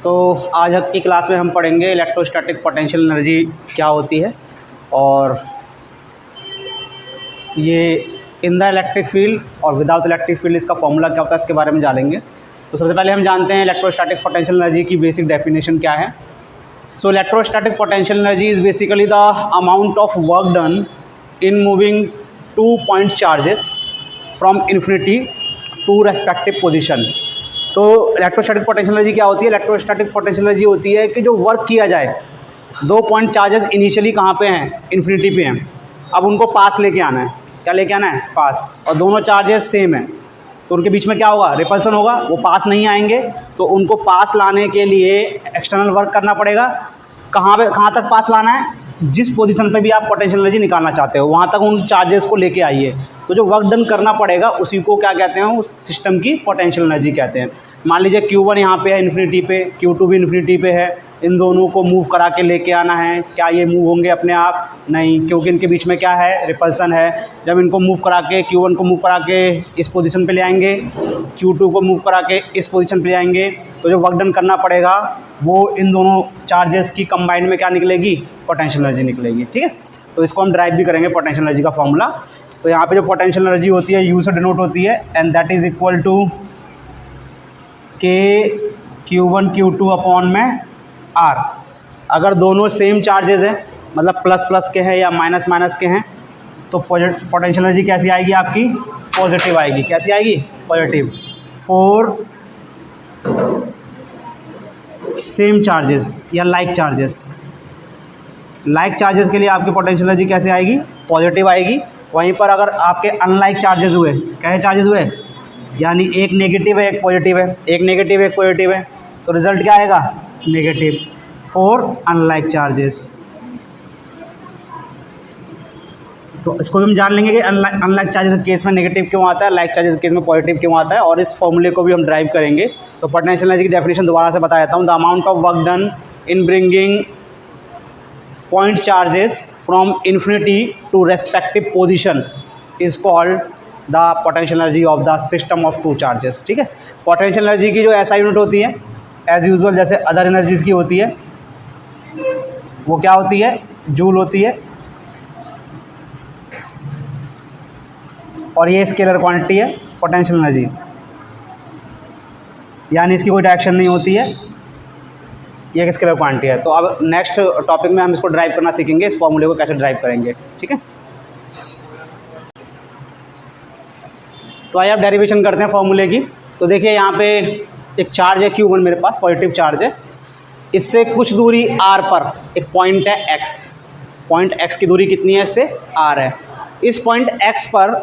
तो आज की क्लास में हम पढ़ेंगे इलेक्ट्रोस्टैटिक पोटेंशियल एनर्जी क्या होती है और ये इन द इलेक्ट्रिक फील्ड और विदाउट इलेक्ट्रिक फील्ड इसका फॉर्मूला क्या होता है इसके बारे में जानेंगे। तो सबसे पहले हम जानते हैं इलेक्ट्रोस्टैटिक पोटेंशियल एनर्जी की बेसिक डेफिनेशन क्या है। So electrostatic potential energy is basically the amount of work done in moving 2 point charges from infinity to respective position. तो इलेक्ट्रोस्टैटिक पोटेंशियल एनर्जी क्या होती है? इलेक्ट्रोस्टैटिक पोटेंशियल एनर्जी होती है कि जो वर्क किया जाए, 2 पॉइंट चार्जेस इनिशियली कहाँ पे हैं? इन्फिनिटी पे हैं। अब उनको पास लेके आना है। क्या लेके आना है? पास। और दोनों चार्जेस सेम हैं तो उनके बीच में क्या होगा? रिपल्सन होगा। वो पास नहीं आएंगे तो उनको पास लाने के लिए एक्सटर्नल वर्क करना पड़ेगा। कहाँ तक पास लाना है? जिस पोजीशन पे भी आप पोटेंशियल एनर्जी निकालना चाहते हो वहाँ तक उन चार्जेस को लेके आइए। तो जो वर्क डन करना पड़ेगा उसी को क्या कहते हैं? उस सिस्टम की पोटेंशियल एनर्जी कहते हैं। मान लीजिए Q1 यहाँ पे है इन्फिनिटी पे, Q2 भी इन्फिनिटी पे है। इन दोनों को मूव करा के लेके आना है। क्या ये मूव होंगे अपने आप? नहीं, क्योंकि इनके बीच में क्या है? रिपल्सन है। जब इनको मूव करा के Q1 को मूव करा के इस पोजीशन पे ले आएंगे, Q2 को मूव करा के इस पोजीशन पे ले आएंगे, तो जो वर्क डन करना पड़ेगा वो इन दोनों चार्जेस की कंबाइंड में क्या निकलेगी? पोटेंशियल एनर्जी निकलेगी। ठीक है, तो इसको हम ड्राइव भी करेंगे पोटेंशियल एनर्जी का फॉर्मूला। तो यहाँ पे जो पोटेंशियल एनर्जी होती है U से डिनोट होती है and that is equal to K Q1 Q2 upon में R। अगर दोनों सेम चार्जेस हैं, मतलब प्लस प्लस के हैं या माइनस माइनस के हैं, तो पोटेंशियल एनर्जी कैसी आएगी आपकी? पॉजिटिव आएगी। कैसी आएगी? पॉजिटिव। फॉर सेम चार्जेस या लाइक चार्जेस, लाइक चार्जेस के लिए आपकी पोटेंशियल एनर्जी कैसे आएगी? पॉजिटिव आएगी। वहीं पर अगर आपके अनलाइक चार्जेस हुए, कैसे चार्जेस हुए? यानी एक नेगेटिव है एक पॉजिटिव है, एक नेगेटिव है एक पॉजिटिव है, तो रिजल्ट क्या आएगा? नेगेटिव। For unlike charges. तो इसको भी हम जान लेंगे कि अनलाइक चार्जेस के केस में नेगेटिव क्यों आता है, लाइक चार्जेस के केस में पॉजिटिव क्यों आता है, और इस फॉर्मूले को भी हम ड्राइव करेंगे। तो पोटेंशियल एनर्जी की डेफिनेशन दोबारा से बता देता हूँ। The amount of work done in bringing point charges from infinity to respective position is called the potential energy of the system of 2 charges. ठीक है, पोटेंशियल एनर्जी की जो ऐसा यूनिट होती है एज यूजुअल जैसे अदर एनर्जीज की होती है, वो क्या होती है? जूल होती है। और ये स्केलर क्वांटिटी है पोटेंशियल एनर्जी, यानी इसकी कोई डायरेक्शन नहीं होती है, ये एक स्केलर क्वांटिटी है। तो अब नेक्स्ट टॉपिक में हम इसको ड्राइव करना सीखेंगे, इस फॉर्मूले को कैसे ड्राइव करेंगे। ठीक है, तो आइए अब डेरिवेशन करते हैं फॉर्मूले की। तो देखिए यहाँ पे एक चार्ज है Q1 मेरे पास, पॉजिटिव चार्ज है। इससे कुछ दूरी R पर एक पॉइंट है X। पॉइंट X की दूरी कितनी है? इससे R है। इस पॉइंट X पर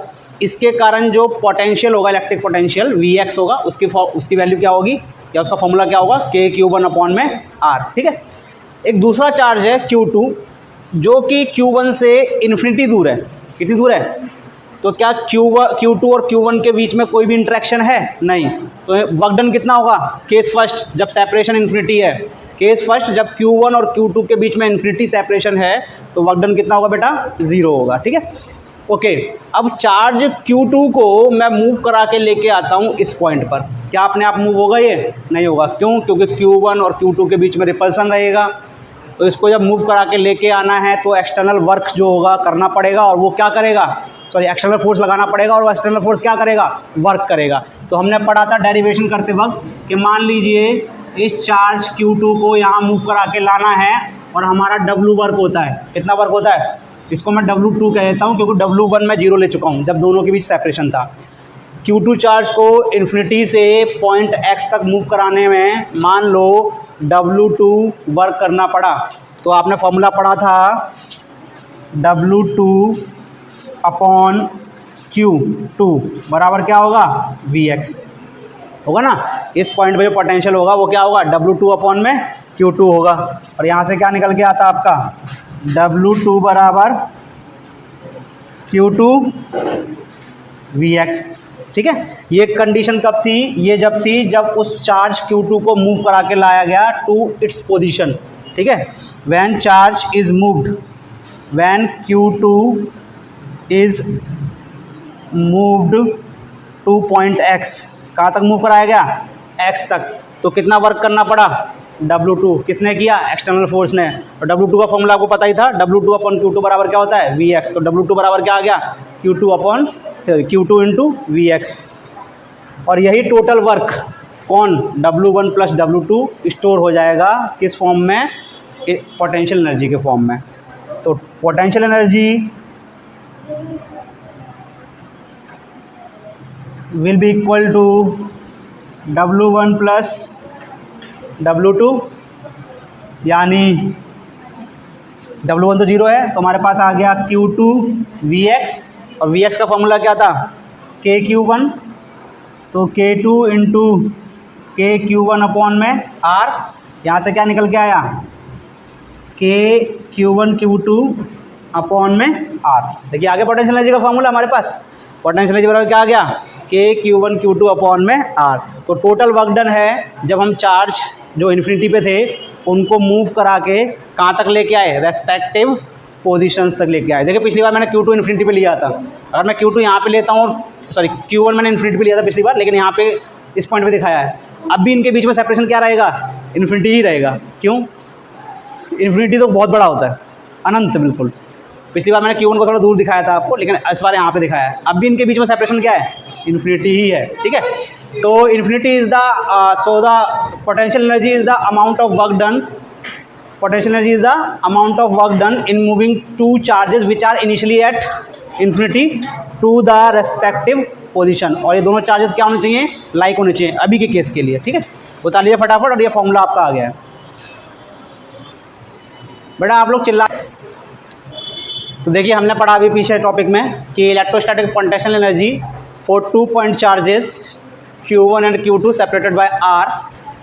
इसके कारण जो पोटेंशियल होगा, इलेक्ट्रिक पोटेंशियल Vx होगा, उसकी वैल्यू क्या होगी या उसका फॉर्मूला क्या होगा? K Q1 अपॉन में R। ठीक है, एक दूसरा चार्ज है Q2 जो कि Q1 से इन्फिनिटी दूर है। कितनी दूर है? तो क्या Q2 और Q1 के बीच में कोई भी इंटरेक्शन है? नहीं। तो वर्क डन कितना होगा? केस फर्स्ट जब सेपरेशन इन्फिनिटी है, केस फर्स्ट जब Q1 और Q2 के बीच में इन्फिनिटी सेपरेशन है तो वर्क डन कितना होगा बेटा? 0 होगा। ठीक है, ओके। अब चार्ज Q2 को मैं मूव करा के लेके आता हूँ इस पॉइंट पर। क्या अपने आप मूव होगा? ये नहीं होगा। क्यों? क्योंकि Q1 और Q2 के बीच में रिपल्सन रहेगा। तो इसको जब मूव करा के लेके आना है तो एक्सटर्नल वर्क जो होगा करना पड़ेगा, और वो क्या करेगा? सॉरी, एक्सटर्नल फोर्स लगाना पड़ेगा, और एक्सटर्नल फोर्स क्या करेगा? वर्क करेगा। तो हमने पढ़ा था डेरिवेशन करते वक्त कि मान लीजिए इस चार्ज Q2 को यहाँ मूव करा के लाना है और हमारा W वर्क होता है। कितना वर्क होता है? इसको मैं W2 कह देता हूँ क्योंकि W1 मैं 0 ले चुका हूँ जब दोनों के बीच सेपरेशन था। Q2 चार्ज को इन्फिनिटी से पॉइंट X तक मूव कराने में मान लो W2 वर्क करना पड़ा। तो आपने फॉर्मूला पढ़ा था W2 अपॉन Q2 बराबर क्या होगा? Vx होगा ना। इस पॉइंट पे जो पोटेंशियल होगा वो क्या होगा? W2 अपॉन में Q2 होगा। और यहाँ से क्या निकल के आता आपका? W2 बराबर Q2 Vx। ठीक है, ये कंडीशन कब थी? ये जब थी जब उस चार्ज Q2 को मूव करा के लाया गया टू इट्स पोजीशन। ठीक है, when charge is moved, when Q2 is moved two point X। कहाँ तक मूव कराया गया? X तक। तो कितना वर्क करना पड़ा? W2 किसने किया, एक्सटर्नल फोर्स ने। और W2 का फॉर्मूला आपको पता ही था, W2 अपॉन Q2 बराबर क्या होता है, Vx। तो W2 बराबर क्या आ गया, Q2 upon Q2 into Vx। और यही टोटल वर्क कौन, W1 प्लस W2 स्टोर हो जाएगा किस फॉर्म में, पोटेंशियल एनर्जी के फॉर्म में। तो potential energy will be equal to W1 plus W2, यानी W1 तो जीरो है तो हमारे पास आ गया Q2 Vx, और Vx का फॉर्मूला क्या था, KQ1। तो K2 इंटू KQ1 अपॉन में R, यहाँ से क्या निकल के आया, KQ1 Q2 अपॉन में R। देखिए आगे पोटेंशियल एनर्जी का फॉर्मूला हमारे पास, पोटेंशियल एनर्जी बराबर क्या आ गया, KQ1 Q2 अपॉन में R। तो टोटल वर्क डन है जब हम चार्ज जो इन्फिनिटी पे थे उनको मूव करा के कहाँ तक लेके आए, रेस्पेक्टिव पोजीशंस तक लेके आए। देखिए पिछली बार मैंने Q2 इन्फिनिटी पे लिया था, अगर मैं Q2 यहाँ पे लेता हूँ, सॉरी Q1 मैंने इन्फिनिटी पे लिया था पिछली बार, लेकिन यहाँ पे इस पॉइंट पे दिखाया है। अब भी इनके बीच में सेपरेशन क्या रहेगा, इन्फिनिटी ही रहेगा। क्यों, इन्फिनिटी तो बहुत बड़ा होता है, अनंत बिल्कुल। पिछली बार मैंने Q1 को थोड़ा दूर दिखाया था आपको, लेकिन इस बार यहाँ पे दिखाया है। अब भी इनके बीच में सेपरेशन क्या है, इन्फिनिटी ही है, ठीक है। तो infinity is the so the potential energy is the amount of work done, potential energy is the amount of work done in moving two charges which are initially at infinity to the respective position. और ये दोनों charges क्या होने चाहिए, like होने चाहिए अभी के केस के लिए, ठीक है। बता लीजिए फटाफट, और ये फॉर्मूला आपका आ गया है। बेटा आप लोग चिल्ला, तो देखिए हमने पढ़ा अभी पीछे टॉपिक में कि electrostatic potential energy for 2 point charges Q1 and Q2 separated by R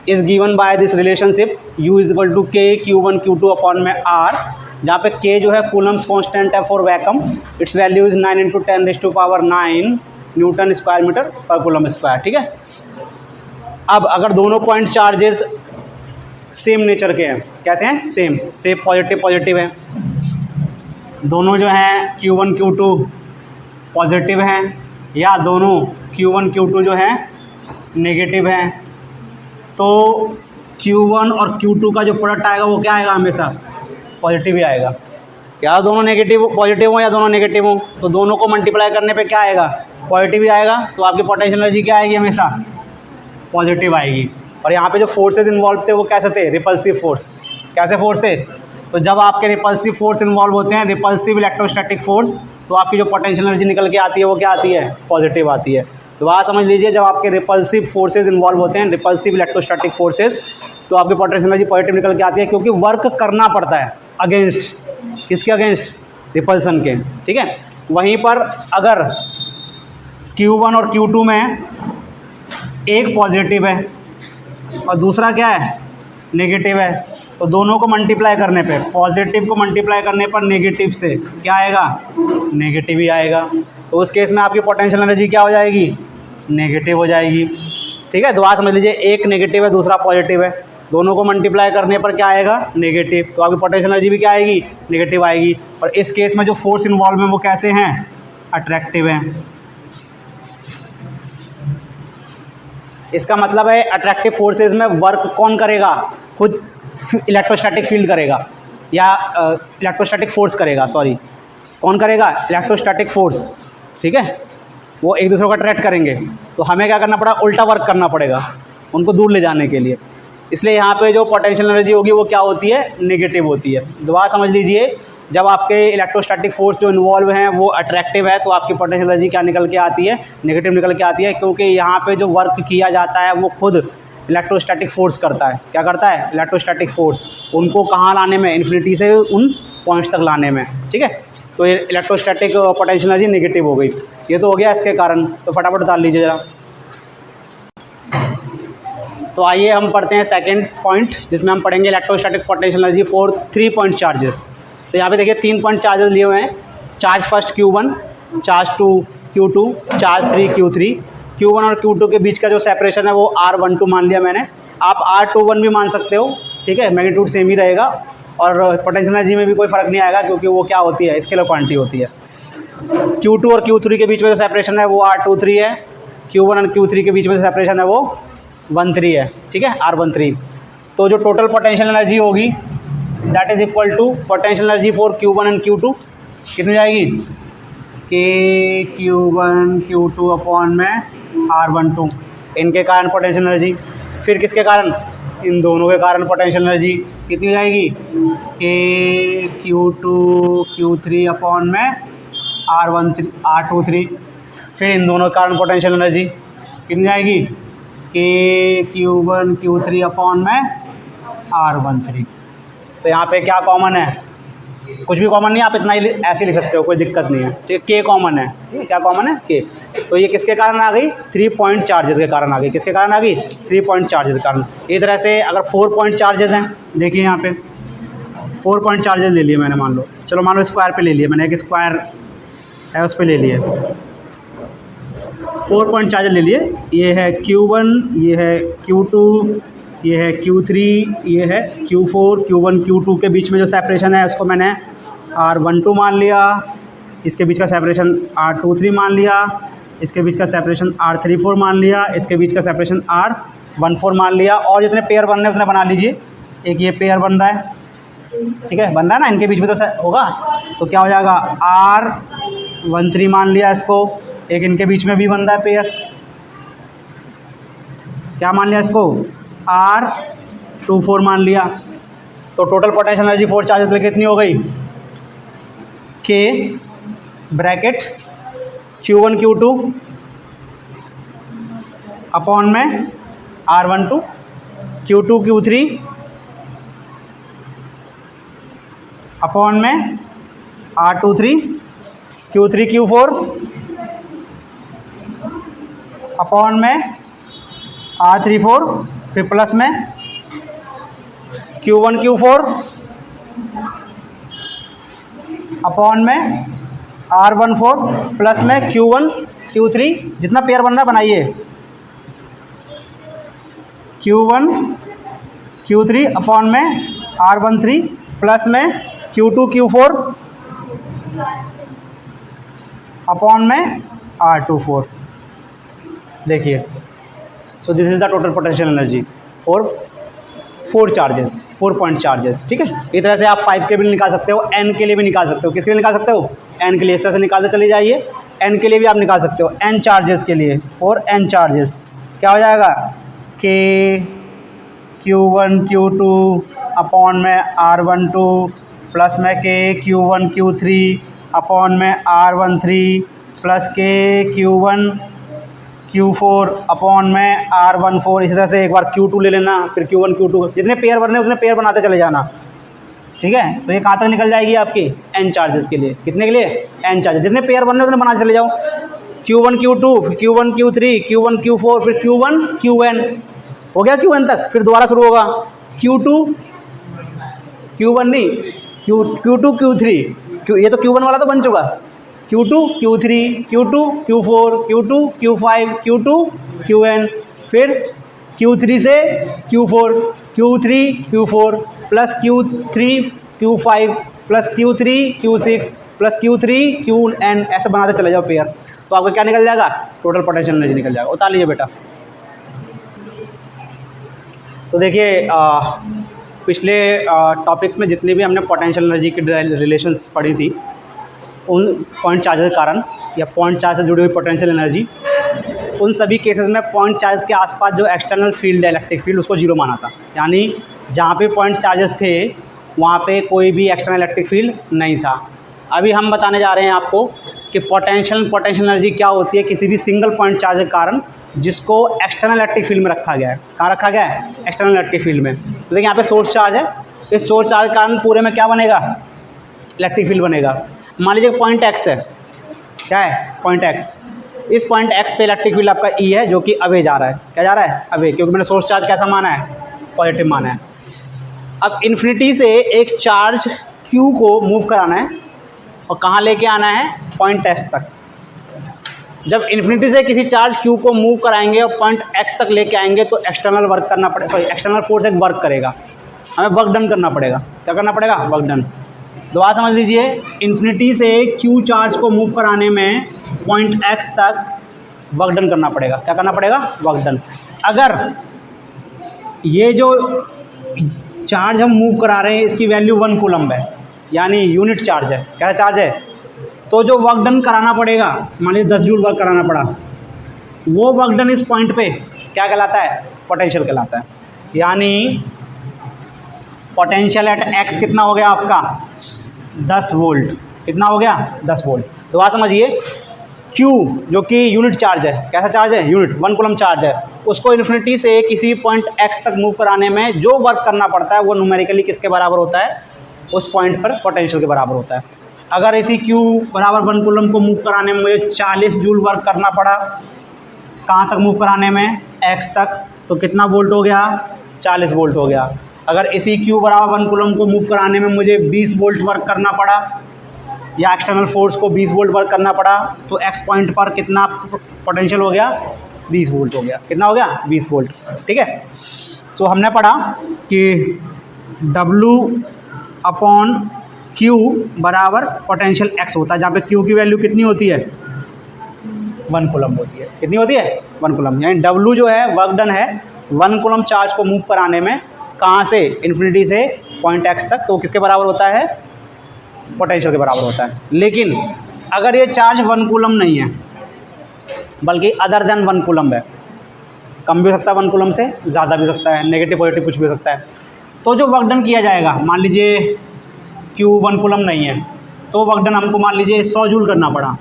is given by this relationship U is equal to K Q1 Q2 upon में R, जहाँ पे K जो है कूलम्स कांस्टेंट है for vacuum, it's value is 9 × 10⁻⁹ newton square metre per coulomb square, ठीक है। अब अगर दोनों पॉइंट चार्जेस सेम नेचर के हैं, कैसे हैं, सेम, सेम पॉजिटिव पॉजिटिव है, दोनों जो हैं Q1 Q2 पॉजिटिव हैं, या दोनों Q1 Q2 जो हैं नेगेटिव हैं, तो Q1 और Q2 का जो प्रोडक्ट आएगा वो क्या आएगा, हमेशा पॉजिटिव ही आएगा। या दोनों नेगेटिव पॉजिटिव हो या दोनों नेगेटिव हो, तो दोनों को मल्टीप्लाई करने पे क्या आएगा, पॉजिटिव ही आएगा। तो आपकी पोटेंशियल एनर्जी क्या आएगी, हमेशा पॉजिटिव आएगी। और यहाँ पे जो फोर्सेज इन्वॉल्व थे वो कैसे थे, रिपल्सिव फोर्स। कैसे फोर्स थे, तो जब आपके रिपल्सिव फोर्स इन्वॉल्व होते हैं, रिपल्सिव इलेक्ट्रोस्टैटिक फोर्स, तो आपकी जो पोटेंशियल एनर्जी निकल के आती है वो क्या आती है, पॉजिटिव आती है। तो वहाँ समझ लीजिए जब आपके रिपल्सिव फोर्सेज इन्वॉल्व होते हैं, रिपल्सिव इलेक्ट्रोस्टैटिक फोर्सेज, तो आपकी पोटेंशियल एनर्जी पॉजिटिव निकल के आती है, क्योंकि वर्क करना पड़ता है अगेंस्ट, किसके अगेंस्ट, रिपल्सन के, ठीक है। वहीं पर अगर Q1 और Q2 में एक पॉजिटिव है और दूसरा क्या है, नेगेटिव है, तो दोनों को मल्टीप्लाई करने पे, पॉजिटिव को मल्टीप्लाई करने पर नेगेटिव से क्या आएगा, नेगेटिव ही आएगा। तो उस केस में आपकी पोटेंशियल एनर्जी क्या हो जाएगी, नेगेटिव हो जाएगी, ठीक है। दुआ समझ लीजिए, एक नेगेटिव है दूसरा पॉजिटिव है, दोनों को मल्टीप्लाई करने पर क्या आएगा, नेगेटिव, तो आपकी पोटेंशियल एनर्जी भी क्या आएगी, नेगेटिव आएगी। और इस केस में जो फोर्स इन्वॉल्व है वो कैसे हैं, अट्रैक्टिव हैं। इसका मतलब है अट्रैक्टिव फोर्सेज में वर्क कौन करेगा, खुद इलेक्ट्रोस्टैटिक फील्ड करेगा, या इलेक्ट्रोस्टैटिक फोर्स करेगा, सॉरी, कौन करेगा, इलेक्ट्रोस्टैटिक फोर्स, ठीक है। वो एक दूसरे को अट्रैक्ट करेंगे, तो हमें क्या करना पड़ेगा, उल्टा वर्क करना पड़ेगा उनको दूर ले जाने के लिए। इसलिए यहाँ पे जो पोटेंशियल एनर्जी होगी वो क्या होती है, नेगेटिव होती है। दोबारा समझ लीजिए, जब आपके इलेक्ट्रोस्टैटिक फोर्स जो इन्वॉल्व हैं वो अट्रैक्टिव है, तो आपकी पोटेंशियल एनर्जी क्या निकल के आती है, नेगेटिव निकल के आती है, क्योंकि यहाँ पे जो वर्क किया जाता है वो खुद इलेक्ट्रोस्टैटिक फोर्स करता है। क्या करता है, इलेक्ट्रोस्टैटिक फोर्स, उनको कहाँ लाने में, इन्फिनिटी से उन पॉइंट्स तक लाने में, ठीक है। तो ये इलेक्ट्रोस्टैटिक पोटेंशियल एनर्जी नेगेटिव हो गई। ये तो हो गया इसके कारण, तो फटाफट डाल लीजिए ज़रा। तो आइए हम पढ़ते हैं सेकंड पॉइंट, जिसमें हम पढ़ेंगे electrostatic potential energy for 3 point charges. तो यहाँ पे देखिए 3 पॉइंट चार्जेस लिए हुए हैं, charge first Q1, charge 2 Q2, charge 3 Q3। Q1 और Q2 के बीच का जो सेपरेशन है वो R12 मान लिया मैंने, आप R21 भी मान सकते हो, ठीक है, मैग्नीट्यूड सेम ही रहेगा, और पोटेंशियल एनर्जी में भी कोई फ़र्क नहीं आएगा, क्योंकि वो क्या होती है, स्केलर क्वांटिटी होती है। Q2 और Q3 के बीच में जो सेपरेशन है वो R23 है, Q1 और Q3 के बीच में जो सेपरेशन है वो 13 है, ठीक है, R13। तो जो टोटल पोटेंशियल एनर्जी होगी that is equal to potential energy for Q1 and Q2 कितनी जाएगी, के Q1 Q2 अपॉन में R12, इनके कारण पोटेंशियल एनर्जी। फिर किसके कारण, इन दोनों के कारण पोटेंशियल एनर्जी कितनी हो जाएगी, के Q2 Q3 अपॉन में R23। फिर इन दोनों के कारण पोटेंशियल एनर्जी कितनी जाएगी, के Q1 Q3 अपॉन में R13। तो यहाँ पे क्या कॉमन है, कुछ भी कॉमन नहीं, आप इतना ही ऐसे लिख सकते हो, कोई दिक्कत नहीं है, ठीक है। के कॉमन है, ठीक है, क्या कॉमन है, के। तो ये किसके कारण आ गई, 3 पॉइंट चार्जेस के कारण आ गई। किसके कारण आ गई, 3 पॉइंट चार्जेस के कारण। इस तरह से अगर 4 पॉइंट चार्जेस हैं, देखिए यहाँ पे 4 पॉइंट चार्जेस ले लिए मैंने, मान लो, चलो मान लो स्क्वायर पे ले लिए मैंने, एक स्क्वायर है उस पर ले लिए, 4 पॉइंट चार्जेस ले लिए। ये है Q1, ये है Q2, ये है Q3, ये है Q4। Q1 Q2 के बीच में जो सेपरेशन है उसको मैंने R12 मान लिया, इसके बीच का सेपरेशन R23 मान लिया, इसके बीच का सेपरेशन R34 मान लिया, इसके बीच का सेपरेशन R14 मान लिया। और जितने पेयर बन रहे हैं उतने बना लीजिए। एक ये पेयर बन रहा है, ठीक है, बन रहा है ना, इनके बीच में तो होगा, तो क्या हो जाएगा, R13 मान लिया इसको। एक इनके बीच में भी बन रहा है पेयर, क्या मान लिया इसको, R24 मान लिया। तो टोटल पोटेंशियल एनर्जी 4 चार्जेस के लिए कितनी हो गई, के ब्रैकेट Q1 Q2 अपॉन में R12, Q2 Q3 अपॉन में R23, Q3 Q4 अपॉन में R34, फिर प्लस में Q1 Q4 अपॉन में R14, प्लस में Q1 Q3। जितना पेयर बन रहा बनाइए, Q1 Q3 अपॉन में R13, प्लस में Q2 Q4 अपॉन में R24। देखिए, so this is the total potential energy for 4 charges, 4 point charges, ठीक है। इस तरह से आप 5 के भी निकाल सकते हो, n के लिए भी निकाल सकते हो। किसके लिए निकाल सकते हो, n के लिए। इस तरह से निकालते चले जाइए, n के लिए भी आप निकाल सकते हो, n चार्जेस के लिए। और n चार्जेस क्या हो जाएगा, के Q1 Q2 अपॉन में R12, प्लस में के Q1 Q3 अपॉन में R13, प्लस के Q1 Q4 अपॉन में R14। इसी तरह से एक बार Q2 ले लेना, फिर Q1 Q2, जितने पेयर बनने उतने पेयर बनाते चले जाना, ठीक है। तो ये कहाँ तक निकल जाएगी आपकी, n चार्जेस के लिए। कितने के लिए, n चार्जेस, जितने पेयर बनने उतने बनाते चले जाओ। Q1 Q2, फिर Q1 Q3, Q1 Q4, फिर Q1 Qn, हो गया Qn तक। फिर दोबारा शुरू होगा Q2 Q1 नहीं, Q2 Q3, ये तो Q1 वाला तो बन चुका, Q2 Q3 Q2 Q4 Q2 Q5 Q2 Qn, फिर Q3 से Q4 Q3 Q4 plus Q3 Q5 plus Q3 Q6 plus Q3 Qn, ऐसे बनाते चले जाओ पेयर। तो आपका क्या निकल जाएगा, टोटल पोटेंशियल एनर्जी निकल जाएगा। उतार लीजिए बेटा। तो देखिए, पिछले टॉपिक्स में जितनी भी हमने पोटेंशियल एनर्जी की रिलेशंस पढ़ी थी, उन पॉइंट चार्जेस के कारण या पॉइंट चार्ज से जुड़ी हुई पोटेंशियल एनर्जी, उन सभी केसेस में पॉइंट चार्ज के आसपास जो एक्सटर्नल फील्ड है, इलेक्ट्रिक फील्ड, उसको जीरो माना था। यानी जहाँ पे पॉइंट चार्जेस थे वहाँ पे कोई भी एक्सटर्नल इलेक्ट्रिक फील्ड नहीं था। अभी हम बताने जा रहे हैं आपको कि पोटेंशियल एनर्जी क्या होती है किसी भी सिंगल पॉइंट चार्ज के कारण, जिसको एक्सटर्नल इलेक्ट्रिक फील्ड में रखा गया है। कहाँ रखा गया है, एक्सटर्नल इलेक्ट्रिक फील्ड में। तो देखिए यहाँ पे सोर्स चार्ज है, इस सोर्स चार्ज के कारण पूरे में क्या बनेगा, इलेक्ट्रिक फील्ड बनेगा। मान लीजिए पॉइंट एक्स है, क्या है, पॉइंट एक्स। इस पॉइंट एक्स पे इलेक्ट्रिक फील्ड आपका ई है, जो कि अवे जा रहा है। क्या जा रहा है, अवे, क्योंकि मैंने सोर्स चार्ज कैसा माना है, पॉजिटिव माना है। अब इन्फिनिटी से एक चार्ज क्यू को मूव कराना है और कहाँ लेके आना है, पॉइंट एक्स तक। जब इन्फिनिटी से किसी चार्ज क्यू को मूव कराएंगे और पॉइंट एक्स तक लेके आएंगे तो एक्सटर्नल वर्क करना पड़ेगा, सॉरी एक्सटर्नल फोर्स एक वर्क करेगा, हमें वर्क डन करना पड़ेगा। क्या करना पड़ेगा, वर्क डन। दोबारा समझ लीजिए, इन्फिनिटी से क्यू चार्ज को मूव कराने में पॉइंट एक्स तक वर्क डन करना पड़ेगा। क्या करना पड़ेगा, वर्क डन। अगर ये जो चार्ज हम मूव करा रहे हैं इसकी वैल्यू 1 कूलम्ब है, यानी यूनिट चार्ज है। क्या चार्ज है? तो जो वर्क डन कराना पड़ेगा, मान लीजिए 10 जूल वर्क कराना पड़ा, वो वर्क डन इस पॉइंट पे क्या कहलाता है? पोटेंशियल कहलाता है। यानी पोटेंशियल एट एक्स कितना हो गया आपका? 10 वोल्ट। कितना हो गया? 10 वोल्ट। तो बात समझिए, Q जो कि यूनिट चार्ज है, कैसा चार्ज है? यूनिट 1 कूलम्ब चार्ज है, उसको इन्फिनिटी से किसी पॉइंट x तक मूव कराने में जो वर्क करना पड़ता है वो न्यूमेरिकली किसके बराबर होता है? उस पॉइंट पर पोटेंशियल के बराबर होता है। अगर इसी Q बराबर 1 कूलम्ब को मूव कराने में मुझे 40 जूल वर्क करना पड़ा, कहाँ तक मूव कराने में? x तक, तो कितना वोल्ट हो गया? 40 वोल्ट हो गया। अगर इसी Q बराबर 1 कूलम्ब को मूव कराने में मुझे 20 वोल्ट वर्क करना पड़ा, या एक्सटर्नल फोर्स को 20 वोल्ट वर्क करना पड़ा, तो x पॉइंट पर कितना पोटेंशियल हो गया? 20 वोल्ट हो गया। कितना हो गया? 20 वोल्ट। ठीक है। तो हमने पढ़ा कि W/Q बराबर पोटेंशियल x होता है, जहाँ पे Q की वैल्यू कितनी होती है? 1 कूलम्ब होती है। कितनी होती है? 1 कूलम्ब। यानी W जो है वर्क डन है 1 कूलम्ब चार्ज को मूव कराने में, कहाँ से? इन्फिनिटी से पॉइंट x तक, तो किसके बराबर होता है? पोटेंशियल के बराबर होता है। लेकिन अगर ये चार्ज 1 कूलम्ब नहीं है, बल्कि अदर देन 1 कूलम्ब है, कम भी हो सकता है 1 कूलम्ब से, ज़्यादा भी हो सकता है, नेगेटिव पॉजिटिव कुछ भी हो सकता है, तो जो वर्क डन किया जाएगा, मान लीजिए Q 1 कूलम्ब नहीं है, तो वर्क डन हमको मान लीजिए 100 जूल करना पड़ा,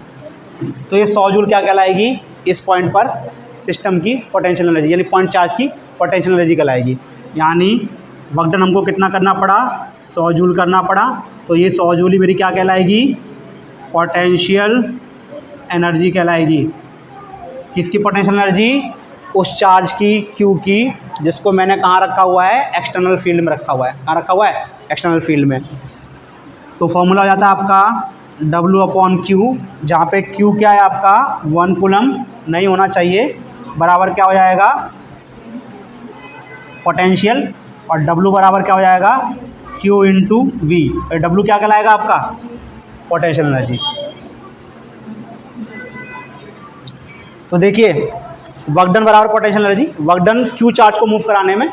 तो ये 100 जूल क्या कहलाएगी? इस पॉइंट पर सिस्टम की पोटेंशियल एनर्जी, यानी पॉइंट चार्ज की पोटेंशियल एनर्जी कहलाएगी। यानी वर्क डन हमको कितना करना पड़ा? 100 जूल करना पड़ा, तो ये 100 जूल ही मेरी क्या कहलाएगी? पोटेंशियल एनर्जी कहलाएगी। किसकी पोटेंशियल एनर्जी? उस चार्ज की, Q की, जिसको मैंने कहाँ रखा हुआ है? एक्सटर्नल फील्ड में रखा हुआ है। कहाँ रखा हुआ है? एक्सटर्नल फील्ड में। तो फॉर्मूला हो जाता है आपका W/Q, जहाँ पे Q क्या है आपका? 1 कूलम्ब नहीं होना चाहिए, बराबर क्या हो जाएगा? पोटेंशियल, और W बराबर क्या हो जाएगा? Q into V। W क्या कहलाएगा आपका? Potential energy. तो देखिए, वर्क डन बराबर potential energy, work done Q charge को मूव कराने में,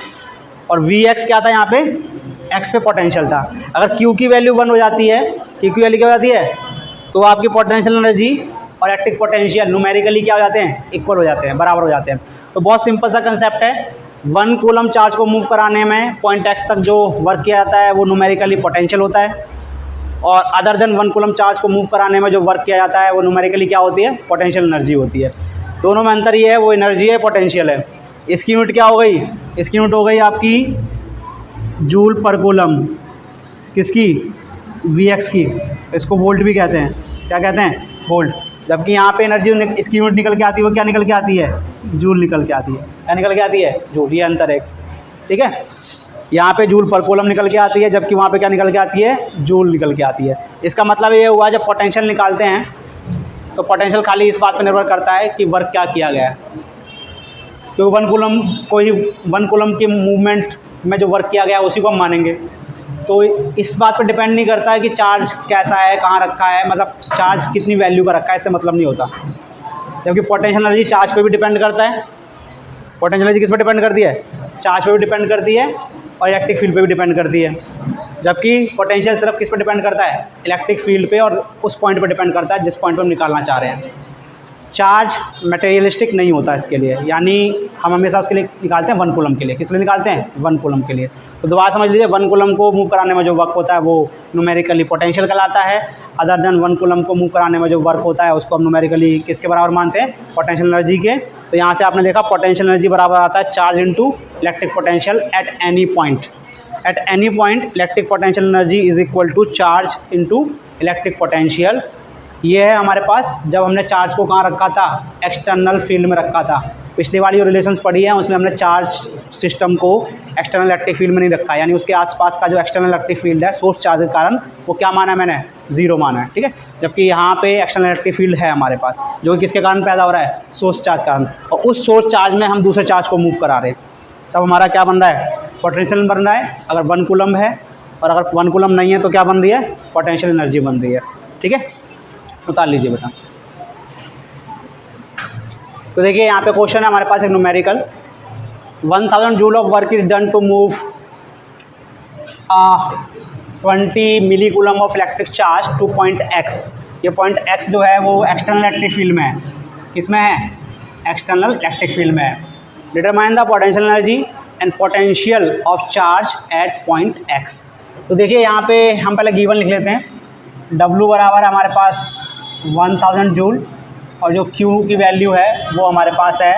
और Vx क्या था यहाँ पे? x पे पोटेंशियल था। अगर Q की वैल्यू 1 हो जाती है, Q की वैल्यू क्या हो जाती है? तो आपकी पोटेंशियल एनर्जी और एक्टिव पोटेंशियल न्यूमेरिकली क्या हो जाते हैं? इक्वल हो जाते हैं, बराबर हो जाते हैं। तो बहुत सिंपल सा कंसेप्ट है, 1 कूलम्ब चार्ज को मूव कराने में पॉइंट x तक जो वर्क किया जाता है वो न्यूमेरिकली पोटेंशियल होता है, और अदर देन 1 कूलम्ब चार्ज को मूव कराने में जो वर्क किया जाता है वो न्यूमेरिकली क्या होती है? पोटेंशियल एनर्जी होती है। दोनों में अंतर ये है, वो एनर्जी है, पोटेंशियल है। इसकी यूनिट क्या हो गई? इसकी यूनिट हो गई आपकी जूल पर कूलम्ब, किसकी? Vx की। इसको वोल्ट भी कहते हैं। क्या कहते हैं? वोल्ट। जबकि यहाँ पे एनर्जी इसकी यूनिट निकल के आती है, वो क्या निकल के आती है? जूल निकल के आती है। क्या निकल के आती है? जूल। ये अंतर है, ठीक है। यहाँ पे जूल पर कूलम्ब निकल के आती है, जबकि वहाँ पे क्या निकल के आती है? जूल निकल के आती है। इसका मतलब ये हुआ, जब पोटेंशियल निकालते हैं तो पोटेंशियल खाली इस बात पर निर्भर करता है कि वर्क क्या किया गया है। तो 1 कूलम्ब की मूवमेंट में जो वर्क किया गया उसी को हम मानेंगे। तो इस बात पर डिपेंड नहीं करता है कि चार्ज कैसा है, कहाँ रखा है, मतलब चार्ज कितनी वैल्यू का रखा है, इससे मतलब नहीं होता। जबकि पोटेंशियल एनर्जी चार्ज पे भी डिपेंड करता है। पोटेंशियल एनर्जी किस पर डिपेंड करती है? चार्ज पे भी डिपेंड करती है, और इलेक्ट्रिक फील्ड पे भी डिपेंड करती है। जबकि पोटेंशियल सिर्फ किस पर डिपेंड करता है? इलेक्ट्रिक फील्ड पे, और उस पॉइंट पर डिपेंड करता है जिस पॉइंट पर हम निकालना चाह रहे हैं। चार्ज मटेरियलिस्टिक नहीं होता इसके लिए, यानी हम हमेशा उसके लिए निकालते हैं 1 कूलम्ब के लिए। किस लिए निकालते हैं? 1 कूलम्ब के लिए। तो दोबारा समझ लीजिए, 1 कूलम्ब को मूव कराने में जो वर्क होता है वो न्यूमेरिकली पोटेंशियल कहलाता है। अदर देन 1 कूलम्ब को मूव कराने में जो वर्क होता है उसको हम न्यूमेरिकली किसके बराबर मानते हैं? पोटेंशियल एनर्जी के। तो यहाँ से आपने देखा पोटेंशियल एनर्जी बराबर आता है charge into electric potential at any point. At any point electric potential energy is equal to charge into electric potential. ये है हमारे पास, जब हमने चार्ज को कहाँ रखा था? एक्सटर्नल फील्ड में रखा था। पिछली वाली जो रिलेशंस पढ़ी है उसमें हमने चार्ज सिस्टम को एक्सटर्नल इलेक्ट्रिक फील्ड में नहीं रखा, यानी उसके आसपास का जो एक्सटर्नल इलेक्ट्रिक फील्ड है सोर्स चार्ज के कारण, वो क्या माना है मैंने? 0 माना है, ठीक है। जबकि यहाँ पे एक्सटर्नल इलेक्ट्रिक फील्ड है हमारे पास, जो कि किसके कारण पैदा हो रहा है? सोर्स चार्ज कारण। और उस सोर्स चार्ज में हम दूसरे चार्ज को मूव करा रहे हैं, तब हमारा क्या बन रहा है? पोटेंशियल बन रहा है। अगर 1 कूलम्ब है, और अगर 1 कूलम्ब नहीं है तो क्या बन रही है? पोटेंशियल एनर्जी बन रही है, ठीक है। उतार लीजिए बेटा। तो देखिए यहाँ पे क्वेश्चन है हमारे पास एक numerical, 1000 joule of work is done to move 20 milli coulomb of electric charge to point X. ये पॉइंट एक्स जो है वो एक्सटर्नल इलेक्ट्रिक फील्ड में है। किस में है? एक्सटर्नल इलेक्ट्रिक फील्ड में है। Determine the potential energy and potential of charge at point x. तो देखिए यहाँ पे हम पहले गिवन लिख लेते हैं। W बराबर हमारे पास 1000 जूल और जो Q की वैल्यू है वो हमारे पास है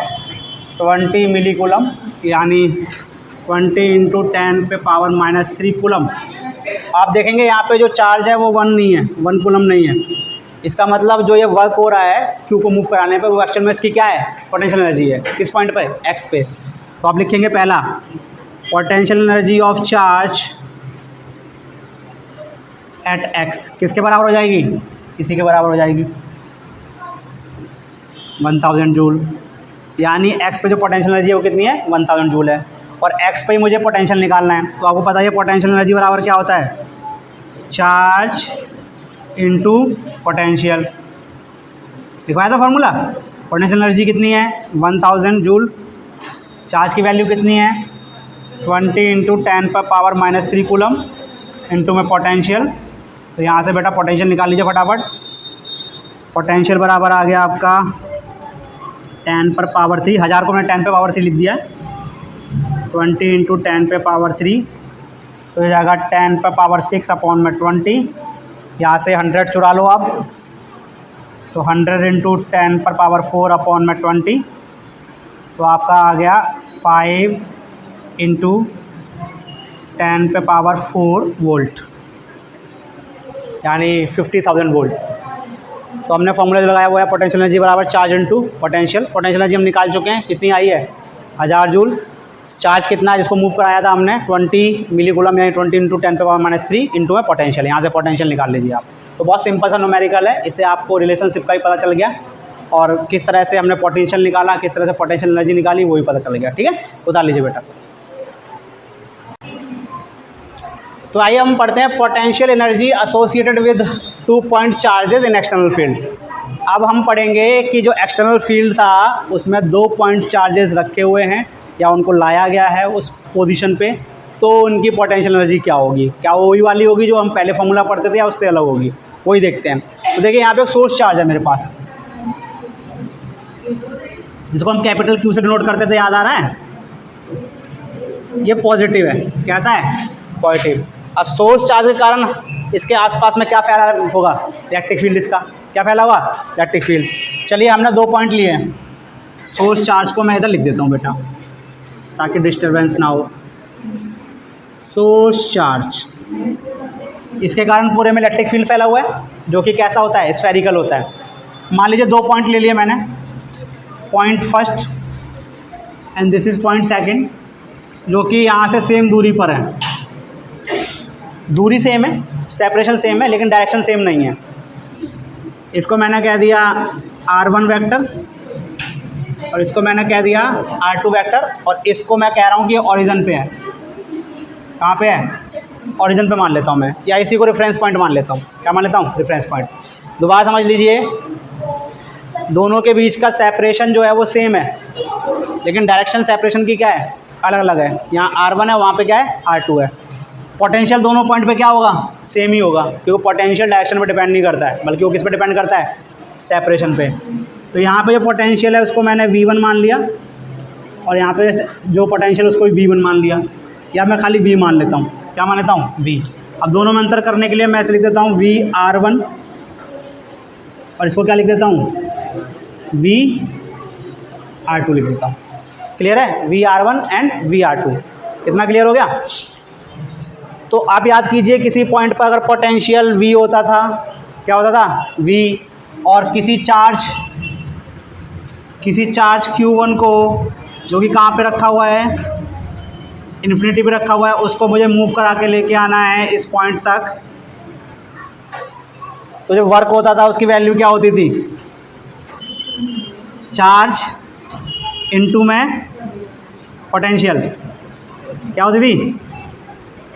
20 मिली कूलम, यानी 20 × 10⁻³ कूलम। आप देखेंगे यहाँ पे जो चार्ज है वो 1 नहीं है, 1 कूलम नहीं है। इसका मतलब जो ये वर्क हो रहा है Q को मूव कराने पर, वो एक्चुअल में इसकी क्या है? पोटेंशियल एनर्जी है। किस पॉइंट पे? X पे। तो आप लिखेंगे पहला potential energy of charge at x किसके बराबर हो जाएगी? इसी के बराबर हो जाएगी 1000 जूल। यानी एक्स पे जो पोटेंशियल एनर्जी है वो कितनी है? 1000 जूल है। और एक्स पे ही मुझे पोटेंशियल निकालना है। तो आपको पता है पोटेंशियल एनर्जी बराबर क्या होता है? Charge into potential. लिखवाया था फॉर्मूला। पोटेंशियल एनर्जी कितनी है? 1000 जूल। चार्ज की वैल्यू कितनी है? 20 × 10⁻³ कूलम इनटू में पोटेंशियल। तो यहाँ से बेटा पोटेंशियल निकाल लीजिए फटाफट। पोटेंशियल बराबर आ गया आपका 10⁻3। 1000 को मैंने 10⁻3 लिख दिया। 20 × 10⁻3 तो हो जाएगा 10⁻6/20। यहाँ से 100 चुरा लो आप, तो 100 × 10⁻4/20। तो आपका आ गया 5 × 10⁻4 वोल्ट, यानी 50,000 वोल्ट। तो हमने फॉर्मूला लगाया हुआ है पोटेंशियल एनर्जी बराबर charge into potential. Potential energy हम निकाल चुके हैं, कितनी आई है? 1000 जूल। चार्ज कितना है जिसको मूव कराया था हमने? 20 मिली कूलम, यानी 20 × 10⁻³ इंटू में पोटेंशियल। यहाँ से पोटेंशियल निकाल लीजिए आप। तो बहुत सिंपल सा न्यूमेरिकल है, इससे आपको रिलेशनशिप का ही पता चल गया और किस तरह से हमने पोटेंशियल निकाला, किस तरह से पोटेंशियल एनर्जी निकाली, वो भी पता चल गया। ठीक है, उतार लीजिए बेटा। तो आइए हम पढ़ते हैं potential energy associated with 2 point charges in external field. अब हम पढ़ेंगे कि जो एक्सटर्नल फील्ड था उसमें 2 पॉइंट चार्जेस रखे हुए हैं या उनको लाया गया है उस पोजीशन पे, तो उनकी पोटेंशियल एनर्जी क्या होगी? क्या वो वही वाली होगी जो हम पहले फॉर्मूला पढ़ते थे या उससे अलग होगी? वही देखते हैं। तो देखिए यहाँ पे एक सोर्स चार्ज है मेरे पास, जिसको हम कैपिटल Q से डिनोट करते थे, याद आ रहा है? ये पॉजिटिव है। कैसा है? पॉजिटिव। अब सोर्स चार्ज के कारण इसके आसपास में क्या फैला होगा? Electric field. इसका क्या फैला हुआ? Electric field. चलिए हमने 2 पॉइंट लिए हैं। सोर्स चार्ज को मैं इधर लिख देता हूँ बेटा, ताकि डिस्टर्बेंस ना हो। सोर्स चार्ज, इसके कारण पूरे में इलेक्ट्रिक फील्ड फैला हुआ है, जो कि कैसा होता है? स्फेरिकल होता है। मान लीजिए 2 पॉइंट ले लिए मैंने, point first and this is point second, जो कि यहाँ से सेम दूरी पर है। दूरी सेम है, सेपरेशन सेम है, लेकिन डायरेक्शन सेम नहीं है। इसको मैंने कह दिया R1 वेक्टर और इसको मैंने कह दिया R2 वेक्टर, और इसको मैं कह रहा हूँ कि ओरिजिन पे है। कहाँ पे है? ओरिजिन पे मान लेता हूँ मैं, या इसी को रेफरेंस पॉइंट मान लेता हूँ। क्या मान लेता हूँ? Reference point. दोबारा समझ लीजिए, दोनों के बीच का सेपरेशन जो है वो सेम है, लेकिन डायरेक्शन सेपरेशन की क्या है? अलग अलग है। यहाँ R1 है, वहाँ पे क्या है? R2 है। पोटेंशियल दोनों पॉइंट पे क्या होगा? सेम ही होगा, क्योंकि पोटेंशियल डायरेक्शन पे डिपेंड नहीं करता है, बल्कि वो किस पे डिपेंड करता है? सेपरेशन पे। तो यहाँ पे जो पोटेंशियल है उसको मैंने V1 मान लिया, और यहाँ पे जो पोटेंशियल उसको भी V1 मान लिया, या मैं खाली V मान लेता हूँ। क्या मान लेता हूँ? V। अब दोनों में अंतर करने के लिए मैं ऐसे लिख देता हूँ VR1, और इसको क्या लिख देता हूँ? VR2 लिख देता हूँ। क्लियर है? VR1 and VR2। कितना क्लियर हो गया? तो आप याद कीजिए, किसी पॉइंट पर अगर पोटेंशियल V होता था, क्या होता था? V। और किसी चार्ज Q1 को, जो कि कहाँ पे रखा हुआ है? इन्फिनिटी पे रखा हुआ है, उसको मुझे मूव करा के लेके आना है इस पॉइंट तक। तो जो वर्क होता था उसकी वैल्यू क्या होती थी? चार्ज इनटू में पोटेंशियल। क्या होती थी?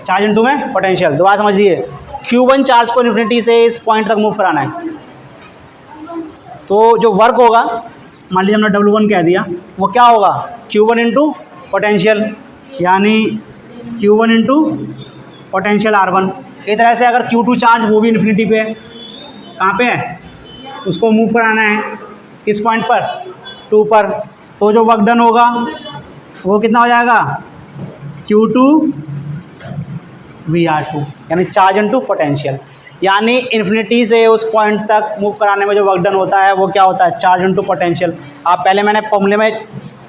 चार्ज इनटू में पोटेंशियल। दोबारा समझ लिए, Q1 चार्ज को इन्फिनिटी से इस पॉइंट तक मूव कराना है, तो जो वर्क होगा, मान लीजिए हमने W1 कह दिया, वो क्या होगा? Q1 इंटू पोटेंशियल, यानी Q1 इंटू पोटेंशियल R1। इस तरह से अगर Q2 चार्ज वो भी इन्फिनिटी पे है, कहाँ पे है, उसको मूव कराना है किस पॉइंट पर, 2 पर, तो जो वर्क डन होगा वो कितना हो जाएगा, Q2 VR2, यानी चार्ज इनटू पोटेंशियल। यानी इन्फिनिटी से उस पॉइंट तक मूव कराने में जो वर्क डन होता है वो क्या होता है, चार्ज इनटू पोटेंशियल। आप पहले मैंने फॉर्मूले में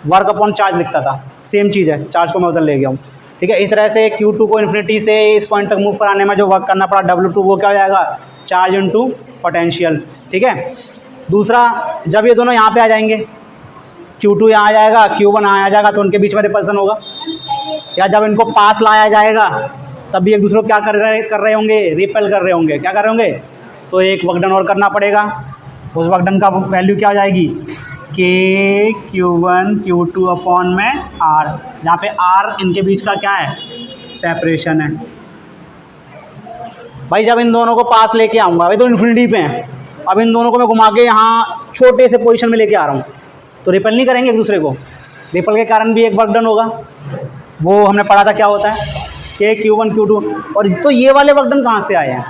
वर्क अपॉन चार्ज लिखता था, सेम चीज़ है, चार्ज को मैं उधर ले गया हूँ, ठीक है। इस तरह से Q2 को इन्फिनिटी से इस पॉइंट तक मूव कराने में जो वर्क करना पड़ा W2, वो क्या हो जाएगा, चार्ज इनटू पोटेंशियल, ठीक है। दूसरा, जब ये दोनों यहाँ पे आ जाएंगे, Q2 यहाँ आ जाएगा, Q1 यहाँ आ जाएगा, तो उनके बीच में रिपल्सन होगा। या जब इनको पास लाया जाएगा तब भी एक दूसरे को क्या कर रहे होंगे, रिपेल कर रहे होंगे। क्या कर रहे होंगे, तो एक वर्क डन और करना पड़ेगा। उस वर्क डन का वैल्यू क्या हो जाएगी, K Q1 Q2 अपॉन में R, जहाँ पे R इनके बीच का क्या है, सेपरेशन है। भाई जब इन दोनों को पास लेके आऊँगा, अभी तो इन्फिनिटी पे हैं, अब इन दोनों को मैं घुमा के यहाँ छोटे से पोजीशन में लेके आ रहा हूँ, तो रिपेल नहीं करेंगे एक दूसरे को। रिपेल के कारण भी एक वर्क डन होगा, वो हमने पढ़ा था क्या होता है, K Q1 Q2। और तो ये वाले वर्क डन कहाँ से आए हैं,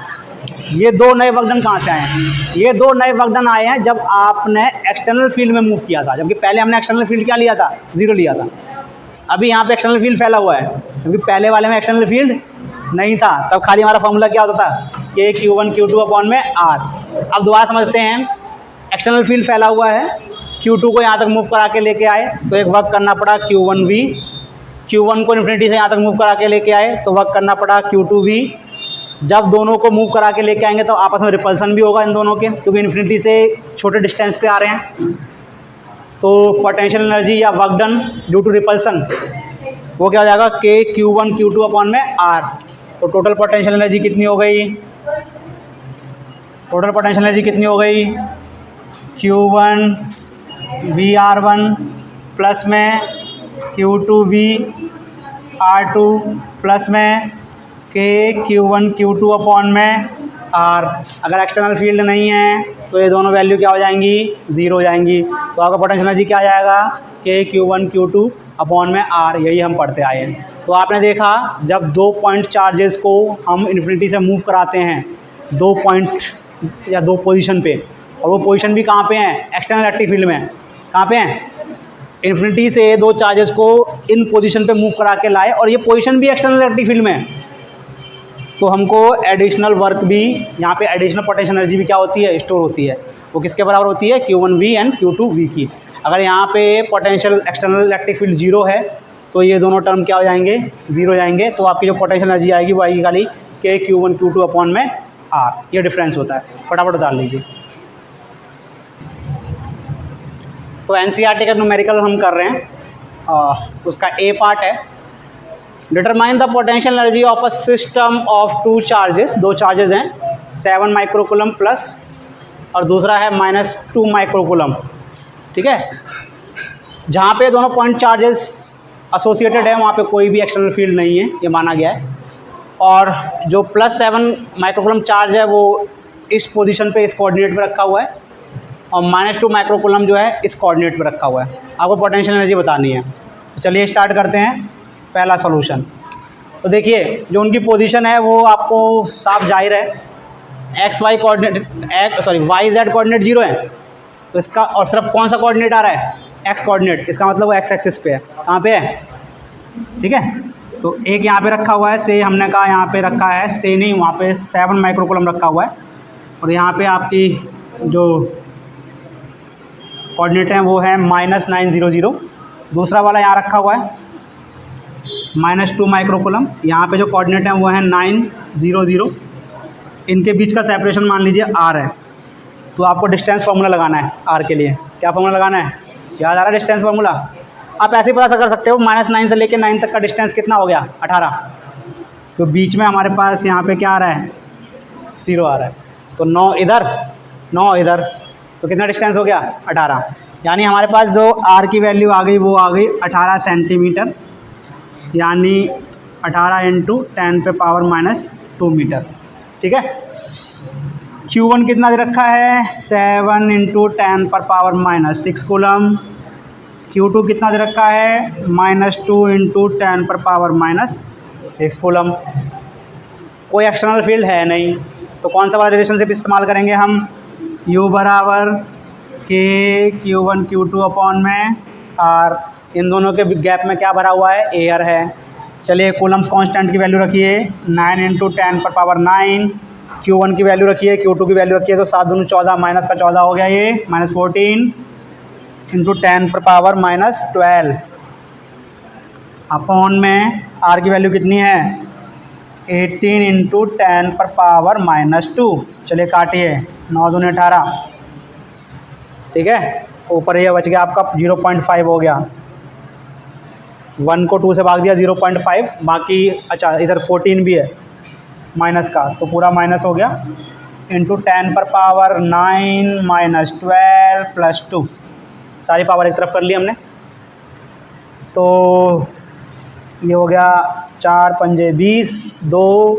ये दो नए वर्क डन कहाँ से आए हैं, ये दो नए वर्क डन आए हैं जब आपने एक्सटर्नल फील्ड में मूव किया था। जबकि पहले हमने एक्सटर्नल फील्ड क्या लिया था, 0 लिया था। अभी यहाँ पे एक्सटर्नल फील्ड फैला हुआ है, क्योंकि पहले वाले में एक्सटर्नल फील्ड नहीं था, तब खाली हमारा फॉर्मूला क्या होता था, K Q1 Q2 अपॉन में R। अब दोबारा समझते हैं, एक्सटर्नल फील्ड फैला हुआ है, Q2 को यहाँ तक मूव करा के लेके आए तो एक वर्क करना पड़ा Q1V, Q1 को इन्फिनिटी से यहाँ तक मूव करा के लेके आए तो वर्क करना पड़ा Q2V। जब दोनों को मूव करा के लेके आएंगे तो आपस में रिपल्सन भी होगा इन दोनों के, क्योंकि इन्फिनिटी से छोटे डिस्टेंस पे आ रहे हैं। तो पोटेंशियल एनर्जी या work done due to repulsion वो क्या हो जाएगा, K Q1 Q2 अपॉन में R। तो टोटल पोटेंशियल एनर्जी कितनी हो गई, टोटल पोटेंशियल एनर्जी कितनी हो गई, Q1 VR1 प्लस में Q2V R2 प्लस में K Q1 Q2 अपॉन में R। अगर एक्सटर्नल फील्ड नहीं है तो ये दोनों वैल्यू क्या हो जाएंगी, 0 हो जाएंगी। तो आपका पोटेंशियल एनर्जी क्या आ जाएगा, K Q1 Q2 अपॉन में R। यही हम पढ़ते आए हैं। तो आपने देखा, जब 2 पॉइंट चार्जेस को हम इन्फिनिटी से मूव कराते हैं 2 पॉइंट या 2 पोजीशन पे, और वो पोजीशन भी कहाँ पे हैं, एक्सटर्नल इलेक्ट्रिक फील्ड में। कहाँ पे हैं, इन्फिनिटी से 2 चार्जेस को इन पोजीशन पे मूव करा के लाए, और ये पोजीशन भी एक्सटर्नल इलेक्ट्रिक फील्ड में है, तो हमको एडिशनल वर्क भी, यहाँ पे एडिशनल पोटेंशियल एनर्जी भी क्या होती है, स्टोर होती है। वो किसके बराबर होती है, Q1V एंड Q2V की। अगर यहाँ पे पोटेंशियल एक्सटर्नल इलेक्ट्रिक फील्ड 0 है तो ये दोनों टर्म क्या हो जाएंगे, 0 हो जाएंगे। तो आपकी जो पोटेंशियल एनर्जी आएगी वो आएगी खाली K Q1 Q2 अपॉन में R। ये डिफरेंस होता है, फटाफट उतार लीजिए। तो NCERT का न्यूमेरिकल हम कर रहे हैं, उसका A पार्ट है, determine the potential energy of a system of 2 charges. 2 charges हैं, 7 माइक्रोकूलम प्लस और दूसरा है -2 माइक्रोकूलम, ठीक है। जहाँ पे दोनों पॉइंट चार्जेस एसोसिएटेड है वहाँ पे कोई भी एक्सटर्नल फील्ड नहीं है, ये माना गया है। और जो +7 माइक्रोकूलम चार्ज है वो इस पोजीशन पे, इस कोऑर्डिनेट पे रखा हुआ है, और -2 माइक्रोकूलम जो है इस कोऑर्डिनेट पे रखा हुआ है। आपको पोटेंशियल एनर्जी बतानी है। तो चलिए स्टार्ट करते हैं पहला सॉल्यूशन। तो देखिए, जो उनकी पोजीशन है वो आपको साफ जाहिर है, XY कोऑर्डिनेट, YZ कोऑर्डिनेट 0 है, तो इसका, और सिर्फ कौन सा कोऑर्डिनेट आ रहा है, X कोऑर्डिनेट, इसका मतलब वो X एक्सिस पे है। कहाँ पे है, ठीक है। तो एक यहाँ पे रखा हुआ है, से हमने कहा यहाँ पे रखा है, से नहीं, वहाँ पे 7 माइक्रोकूलम रखा हुआ है, और यहाँ पे आपकी जो कोऑर्डिनेट है वो है -900। दूसरा वाला यहाँ रखा हुआ है -2 माइक्रोकूलम, यहाँ पे जो कोऑर्डिनेट है वो है 900। इनके बीच का सेपरेशन मान लीजिए R है। तो आपको डिस्टेंस फार्मूला लगाना है R के लिए। क्या फार्मूला लगाना है, याद आ रहा है डिस्टेंस फार्मूला? आप ऐसे ही पता कर सकते हो, -9 से लेकर 9 तक का डिस्टेंस कितना हो गया, 18। तो बीच में हमारे पास यहाँ पे क्या आ रहा है, 0 आ रहा है। तो 9 इधर, 9 इधर, तो कितना डिस्टेंस हो गया, 18। यानी हमारे पास जो R की वैल्यू आ गई वो आ गई 18 सेंटीमीटर, यानी 18 × 10⁻² मीटर, ठीक है। Q1 कितना दे रखा है, 7 × 10⁻⁻6 कूलम। Q2 कितना दे रखा है, -2 × 10⁻⁻6 कूलम। कोई एक्सटर्नल फील्ड है नहीं, तो कौन सा वाला रिलेशनशिप इस्तेमाल करेंगे हम, U बराबर K Q1 Q2 अपॉन में R, इन दोनों के गैप में क्या भरा हुआ है, एयर है। चलिए कूलम्स कांस्टेंट की वैल्यू रखिए 9 × 10⁻⁹, Q1 की वैल्यू रखिए, Q2 की वैल्यू रखिए, तो 7 दूनी 14 माइनस का 14 हो गया, ये -14 × 10⁻⁻12 अपॉन में R की वैल्यू कितनी है, 18 × 10⁻⁻2। चलिए काटिए, 9 दूनी 18, ठीक है, ऊपर ये बच गया आपका 0.5 हो गया, 1 को 2 से भाग दिया 0.5, बाकी अच्छा इधर 14 भी है माइनस का, तो पूरा माइनस हो गया, इंटू 10⁻⁹ -12 + 2, सारी पावर एक तरफ कर ली हमने। तो ये हो गया 4 पंजे 20, 2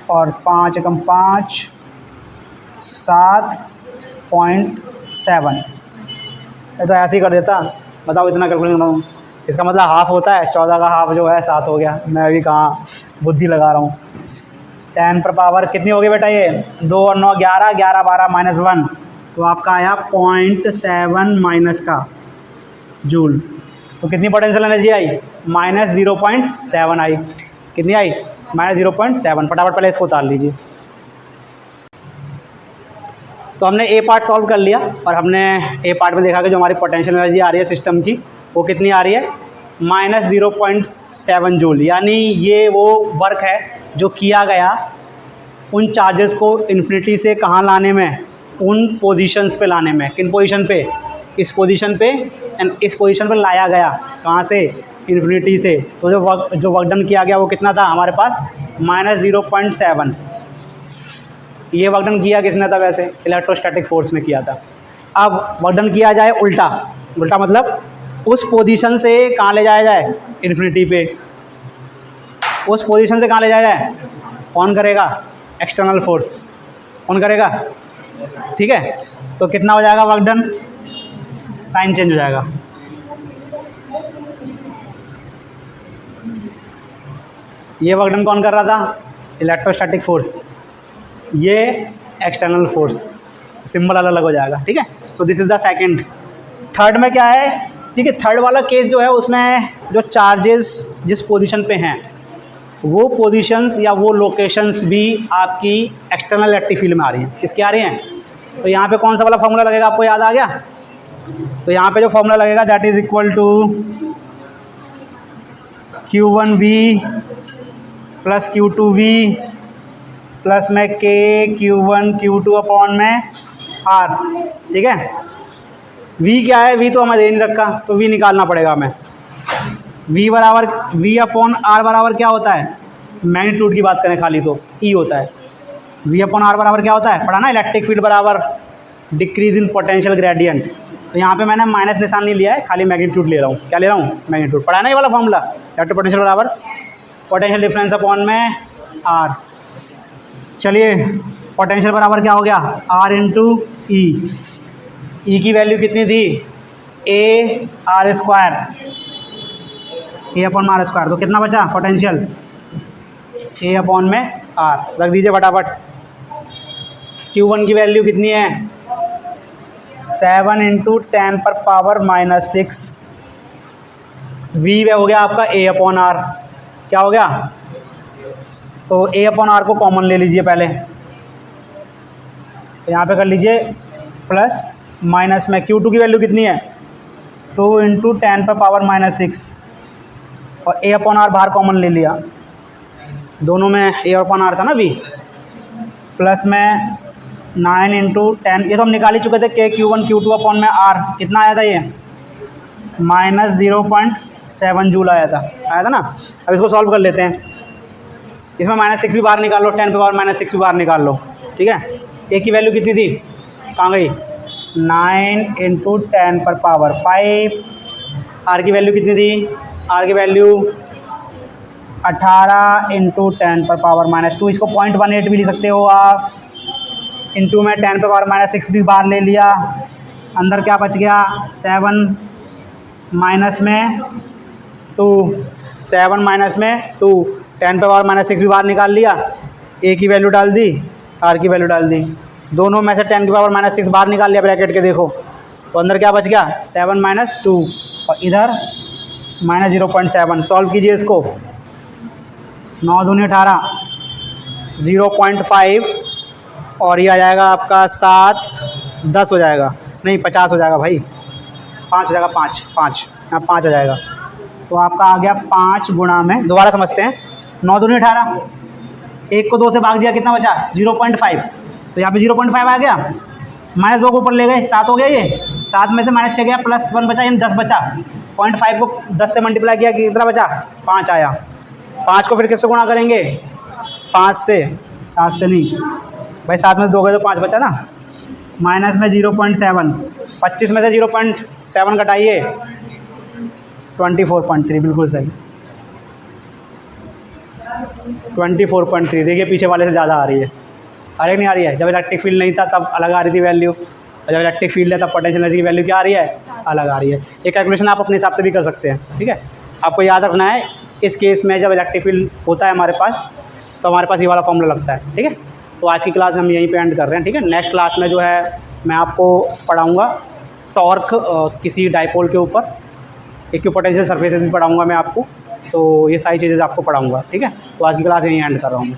और 5 एकम 5, 7.7। ये तो ऐसे ही कर देता, बताओ इतना कैलकुलेट करना हूँ, इसका मतलब हाफ होता है, 14 का हाफ जो है 7 हो गया, मैं अभी कहाँ बुद्धि लगा रहा हूँ। 10 पर पावर कितनी हो गई बेटा, ये 2 और 9 11, 11 12 -1, तो आपका आया 0.7 माइनस का जूल। तो कितनी पोटेंशियल एनर्जी आई, -0.7 आई, कितनी आई, -0.7। फटाफट पहले इसको उतार लीजिए। तो हमने ए पार्ट सॉल्व कर लिया और हमने ए पार्ट में देखा कि जो हमारी पोटेंशियल एनर्जी आ रही है सिस्टम की, वो कितनी आ रही है, -0.7 जूल। यानी ये वो वर्क है जो किया गया उन चार्जेस को इन्फिनिटी से कहाँ लाने में, उन पोजीशंस पे लाने में। किन पोजीशन पे, इस पोजीशन पे एंड इस पोजीशन पे लाया गया, कहाँ से, इन्फिनिटी से। तो जो वर्क डन किया गया वो कितना था हमारे पास, -0.7। ये वर्क डन किया किसने था, वैसे इलेक्ट्रोस्टैटिक फोर्स ने किया था। अब वर्क डन किया जाए उल्टा, उल्टा मतलब उस पोजीशन से कहाँ ले जाया जाए, इन्फिनिटी पे, उस पोजीशन से कहाँ ले जाया जाए, कौन करेगा, एक्सटर्नल फोर्स, कौन करेगा, ठीक है। तो कितना हो जाएगा वर्क डन, साइन चेंज हो जाएगा, ये वर्क डन कौन कर रहा था, इलेक्ट्रोस्टैटिक फोर्स, ये एक्सटर्नल फोर्स, सिंबल अलग अलग हो जाएगा, ठीक है। So this is the second. Third में क्या है, ठीक है, थर्ड वाला केस जो है उसमें जो चार्जेस जिस पोजीशन पे हैं वो पोजीशंस या वो लोकेशंस भी आपकी एक्सटर्नल इलेक्ट्रिक फील्ड में आ रही हैं। किसकी आ रही हैं, तो यहाँ पे कौन सा वाला फॉर्मूला लगेगा, आपको याद आ गया। तो यहाँ पे जो फॉर्मूला लगेगा that is equal to Q1V + Q2V plus में K Q1 Q2 अपॉन में R, ठीक है। V क्या है, V तो हमें दे नहीं रखा, तो V निकालना पड़ेगा हमें। V बराबर V अपॉन R बराबर क्या होता है, मैग्नीट्यूड की बात करें खाली तो E होता है। V अपॉन R बराबर क्या होता है, पढ़ा ना, इलेक्ट्रिक फील्ड बराबर डिक्रीज इन पोटेंशियल ग्रेडियंट। तो यहाँ पे मैंने माइनस निशान नहीं लिया है, खाली मैग्नीट्यूड ले रहा हूँ। क्या ले रहा हूँ, मैग्नीट्यूड। पढ़ा ना ये वाला फॉर्मूला, इलेक्ट्रिक पोटेंशियल बराबर पोटेंशियल डिफरेंस अपॉन में R। चलिए पोटेंशियल बराबर क्या हो गया, R × E। E की वैल्यू कितनी थी, A/r², A/r²। तो कितना बचा पोटेंशियल, A अपॉन में R। रख दीजिए फटाफट। Q1 की वैल्यू कितनी है, 7 × 10⁻⁻6। V हो गया आपका A/r, क्या हो गया, तो A/r को कॉमन ले लीजिए पहले, तो यहाँ पे कर लीजिए प्लस माइनस में Q2 की वैल्यू कितनी है, 2 × 10⁻⁻6 और A/r बाहर कॉमन ले लिया, दोनों में A/r था ना V, प्लस में 9 × 10, ये तो हम निकाल ही चुके थे, K Q1 Q2 अपॉन में R, कितना आया था ये, -0.7 जूल आया था ना। अब इसको सॉल्व कर लेते हैं, इसमें -6 भी बाहर निकाल लो, 10⁻⁻6 भी बाहर निकाल लो, ठीक है। A की वैल्यू कितनी थी, कहाँ गई, 9 × 10⁵। R की वैल्यू कितनी थी, R की वैल्यू 18 × 10⁻⁻2। इसको 0.18 भी ले सकते हो आप, इंटू में 10⁻⁻6 भी बाहर ले लिया, अंदर क्या बच गया, 7 माइनस में 2, 7 माइनस में 2, 10⁻⁻6 भी बाहर निकाल लिया, ए की वैल्यू डाल दी, आर की वैल्यू डाल दी, दोनों में से 10⁻⁻6 बाहर निकाल लिया ब्रैकेट के, देखो तो अंदर क्या बच गया 7 - 2 और इधर -0.7। सॉल्व कीजिए इसको, 9 दूनी 18, 0.5 और ये आ जाएगा आपका 7, 10 हो जाएगा, नहीं 50 हो जाएगा भाई, 5 हो जाएगा, 5 यहाँ 5 आ जाएगा। तो आपका आ गया 5 गुणा में, दोबारा समझते हैं, 9 दूनी 18, 1 को 2 से भाग दिया, कितना बचा 0.5, तो यहाँ पे 0.5 आ गया, -2 को ऊपर ले गए, 7 हो गया, ये 7 में से -6 गया, +1 बचा, यानी 10 बचा। 0.5 को 10 से मल्टीप्लाई किया, कितना बचा 5 आया। 5 को फिर किससे गुणा करेंगे 5 से, 7 से नहीं भाई, 7 में से 2 गए तो 5 बचा ना, माइनस में 0.7, 25 में से 0.7 घटाइए 24.3, बिल्कुल सही 24.3। देखिए पीछे वाले से ज़्यादा आ रही है, अरे नहीं आ रही है, जब इलेक्ट्रिक फील्ड नहीं था तब अलग आ रही थी वैल्यू, और जब इलेक्ट्रिक फील्ड है तब पोटेंशियल एनर्जी की वैल्यू क्या आ रही है, अलग आ रही है। ये कैलकुलेशन आप अपने हिसाब से भी कर सकते हैं, ठीक है। आपको याद रखना है इस केस में जब इलेक्ट्रिक फील्ड होता है हमारे पास, तो हमारे पास ये वाला फॉर्मूला लगता है, ठीक है। तो आज की क्लास हम यहीं पे एंड कर रहे हैं, ठीक है। नेक्स्ट क्लास में जो है मैं आपको पढ़ाऊँगा टॉर्क किसी डाइपोल के ऊपर, इक्विपोटेंशियल सर्फेसेस भी पढ़ाऊँगा मैं आपको, तो ये सारी चीज़ें आपको पढ़ाऊँगा, ठीक है। तो आज की क्लास यहीं एंड कर रहा हूँ मैं।